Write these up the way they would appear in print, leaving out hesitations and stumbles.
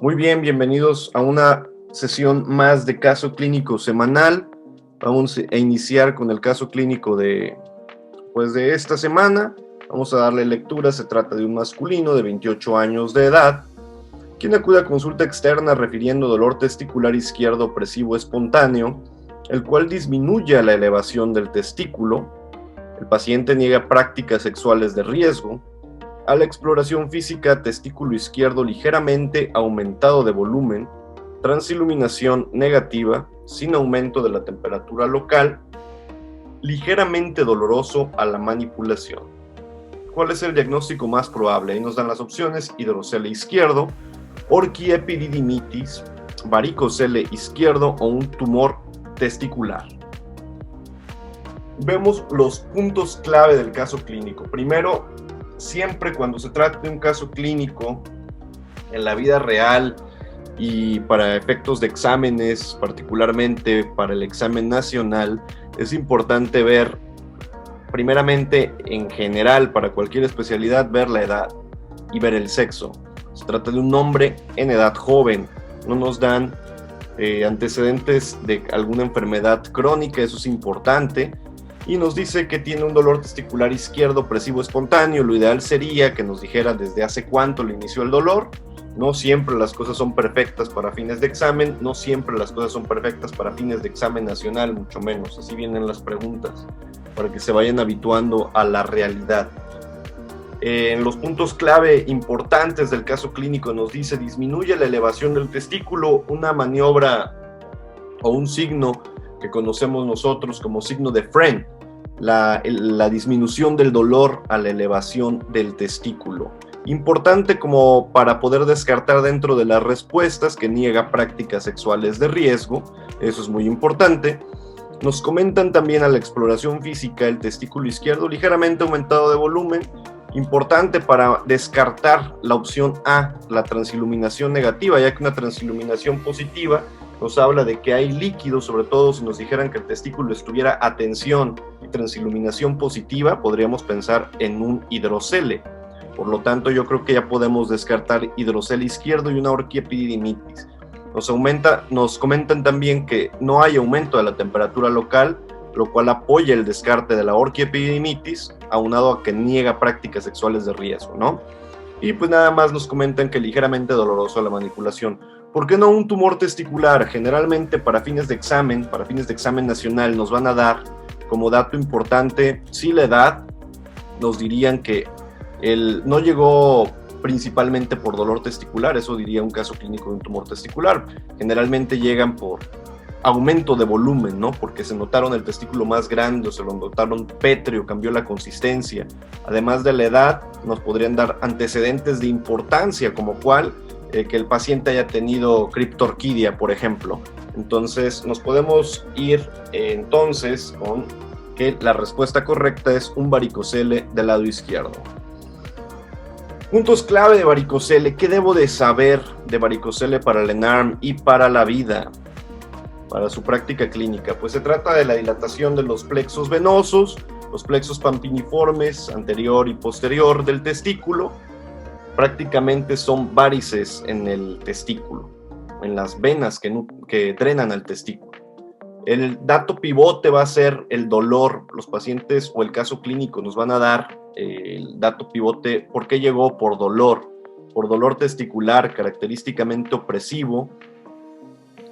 Muy bien, bienvenidos a una sesión más de caso clínico semanal. Vamos a iniciar con el caso clínico de esta semana. Vamos a darle lectura. Se trata de un masculino de 28 años de edad, quien acude a consulta externa refiriendo dolor testicular izquierdo opresivo espontáneo, el cual disminuye la elevación del testículo. El paciente niega prácticas sexuales de riesgo. A la exploración física, testículo izquierdo ligeramente aumentado de volumen, transiluminación negativa, sin aumento de la temperatura local, ligeramente doloroso a la manipulación. ¿Cuál es el diagnóstico más probable? Ahí nos dan las opciones: hidrocele izquierdo, orquiepididimitis, varicocele izquierdo o un tumor testicular. Vemos los puntos clave del caso clínico. Primero, siempre cuando se trata de un caso clínico en la vida real y para efectos de exámenes, particularmente para el examen nacional, es importante ver, primeramente, en general, para cualquier especialidad, ver la edad y ver el sexo. Se trata de un hombre en edad joven. No nos dan antecedentes de alguna enfermedad crónica, eso es importante. Y nos dice que tiene un dolor testicular izquierdo opresivo espontáneo. Lo ideal sería que nos dijera desde hace cuánto le inició el dolor. No siempre las cosas son perfectas para fines de examen, no siempre las cosas son perfectas para fines de examen nacional, mucho menos. Así vienen las preguntas, para que se vayan habituando a la realidad. En los puntos clave importantes del caso clínico nos dice: disminuye la elevación del testículo, una maniobra o un signo que conocemos nosotros como signo de Fren, la disminución del dolor a la elevación del testículo. Importante como para poder descartar dentro de las respuestas que niega prácticas sexuales de riesgo, eso es muy importante. Nos comentan también a la exploración física el testículo izquierdo ligeramente aumentado de volumen, importante para descartar la opción A, la transiluminación negativa, ya que una transiluminación positiva nos habla de que hay líquido, sobre todo si nos dijeran que el testículo estuviera a tensión y transiluminación positiva, podríamos pensar en un hidrocele. Por lo tanto, yo creo que ya podemos descartar hidrocele izquierdo y una orquiepididimitis. Nos comentan también que no hay aumento de la temperatura local, lo cual apoya el descarte de la orquiepididimitis, aunado a que niega prácticas sexuales de riesgo, ¿no? Y pues nada más nos comentan que ligeramente doloroso la manipulación. ¿Por qué no un tumor testicular? Generalmente para fines de examen nacional, nos van a dar como dato importante, sí, la edad. Nos dirían que no llegó principalmente por dolor testicular, eso diría un caso clínico de un tumor testicular. Generalmente llegan por aumento de volumen, ¿no? Porque se notaron el testículo más grande o se lo notaron pétreo, cambió la consistencia. Además de la edad, nos podrían dar antecedentes de importancia, como cuál, que el paciente haya tenido criptorquidia, por ejemplo. Entonces, nos podemos ir entonces con que la respuesta correcta es un varicocele del lado izquierdo. Puntos clave de varicocele. ¿Qué debo de saber de varicocele para el ENARM y para la vida, para su práctica clínica? Pues se trata de la dilatación de los plexos venosos, los plexos pampiniformes anterior y posterior del testículo. Prácticamente son varices en el testículo, en las venas que drenan al testículo. El dato pivote va a ser el dolor. Los pacientes o el caso clínico nos van a dar el dato pivote. ¿Por qué llegó? Por dolor testicular característicamente opresivo,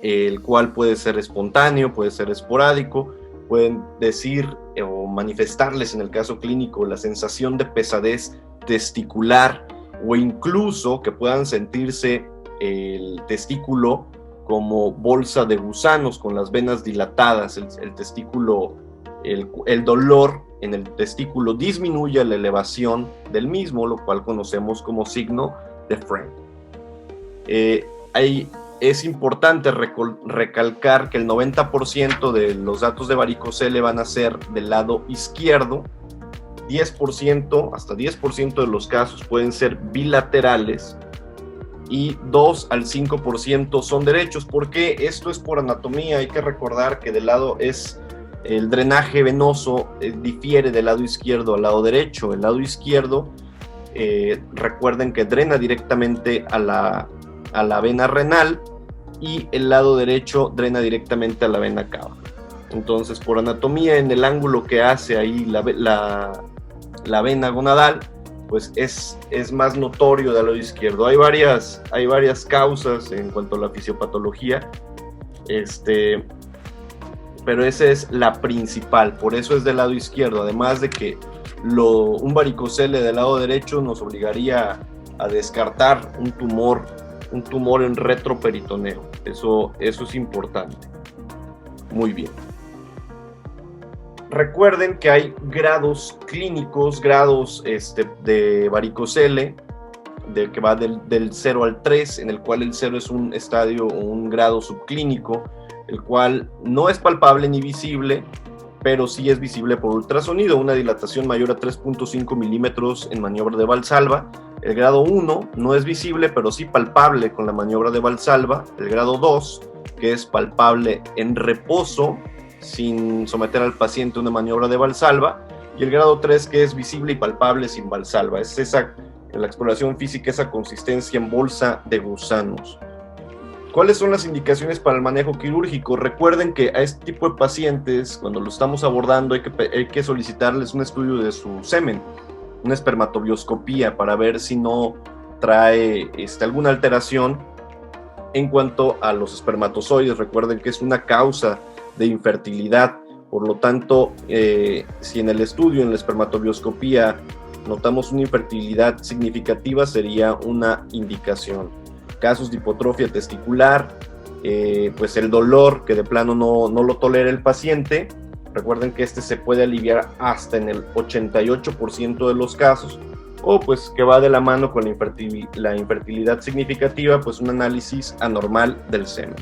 el cual puede ser espontáneo, puede ser esporádico. Pueden decir o manifestarles en el caso clínico la sensación de pesadez testicular, o incluso que puedan sentirse el testículo como bolsa de gusanos con las venas dilatadas. El testículo, el dolor en el testículo disminuye la elevación del mismo, lo cual conocemos como signo de Fren. Es importante recalcar que el 90% de los datos de varicocele van a ser del lado izquierdo. 10%, hasta 10% de los casos pueden ser bilaterales y 2 al 5% son derechos. ¿Por qué? Esto es por anatomía. Hay que recordar que del lado el drenaje venoso difiere del lado izquierdo al lado derecho. El lado izquierdo, recuerden que drena directamente a a la vena renal y el lado derecho drena directamente a la vena cava. Entonces, por anatomía, en el ángulo que hace ahí la vena gonadal, pues es más notorio del lado izquierdo. Hay varias causas en cuanto a la fisiopatología, pero esa es la principal, por eso es del lado izquierdo, además de que un varicocele del lado derecho nos obligaría a descartar un tumor en retroperitoneo. Eso es importante. Muy bien. Recuerden que hay grados clínicos, grados de varicocele, que va del 0 al 3, en el cual el 0 es un estadio o un grado subclínico, el cual no es palpable ni visible, pero sí es visible por ultrasonido, una dilatación mayor a 3.5 milímetros en maniobra de Valsalva. El grado 1 no es visible, pero sí palpable con la maniobra de Valsalva. El grado 2, que es palpable en reposo, sin someter al paciente a una maniobra de Valsalva. Y el grado 3, que es visible y palpable sin Valsalva. Es esa, en la exploración física, esa consistencia en bolsa de gusanos. ¿Cuáles son las indicaciones para el manejo quirúrgico? Recuerden que a este tipo de pacientes, cuando lo estamos abordando, hay que solicitarles un estudio de su semen, una espermatobioscopía, para ver si no trae alguna alteración en cuanto a los espermatozoides. Recuerden que es una causa de infertilidad, por lo tanto, si en el estudio, en la espermatobioscopía, notamos una infertilidad significativa, sería una indicación. Casos de hipotrofia testicular, pues el dolor que de plano no lo tolera el paciente. Recuerden que se puede aliviar hasta en el 88% de los casos, o pues que va de la mano con la infertilidad significativa, pues un análisis anormal del semen.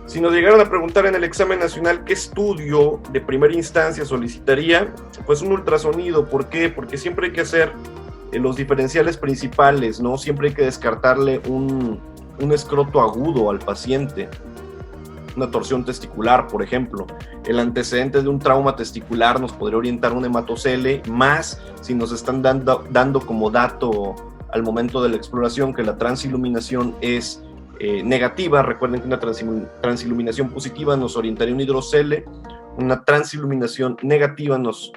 Si nos llegaran a preguntar en el examen nacional qué estudio de primera instancia solicitaría, pues un ultrasonido. ¿Por qué? Porque siempre hay que hacer los diferenciales principales, ¿no? Siempre hay que descartarle un escroto agudo al paciente, una torsión testicular, por ejemplo. El antecedente de un trauma testicular nos podría orientar un hematocele, más si nos están dando como dato al momento de la exploración que la transiluminación es negativa. Recuerden que una transiluminación positiva nos orientaría un hidrocele, una transiluminación negativa nos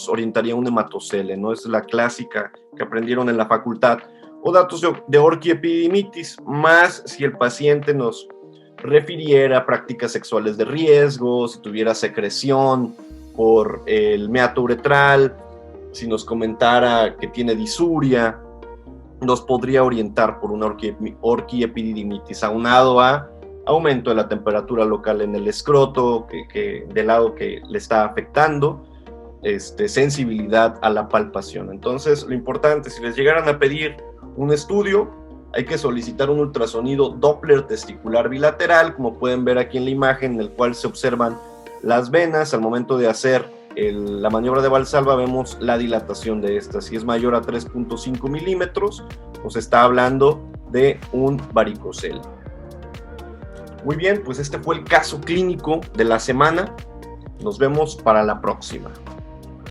orientaría un hematocele, ¿no? Es la clásica que aprendieron en la facultad. O datos de orquiepididimitis, más si el paciente nos refiriera prácticas sexuales de riesgo, si tuviera secreción por el meato uretral, si nos comentara que tiene disuria, nos podría orientar por una orquiepididimitis, aunado a aumento de la temperatura local en el escroto, del lado que le está afectando, sensibilidad a la palpación. Entonces, lo importante, si les llegaran a pedir un estudio, hay que solicitar un ultrasonido Doppler testicular bilateral, como pueden ver aquí en la imagen, en el cual se observan las venas. Al momento de hacer la maniobra de Valsalva, vemos la dilatación de esta. Si es mayor a 3.5 milímetros, nos está hablando de un varicocele. Muy bien, pues este fue el caso clínico de la semana. Nos vemos para la próxima.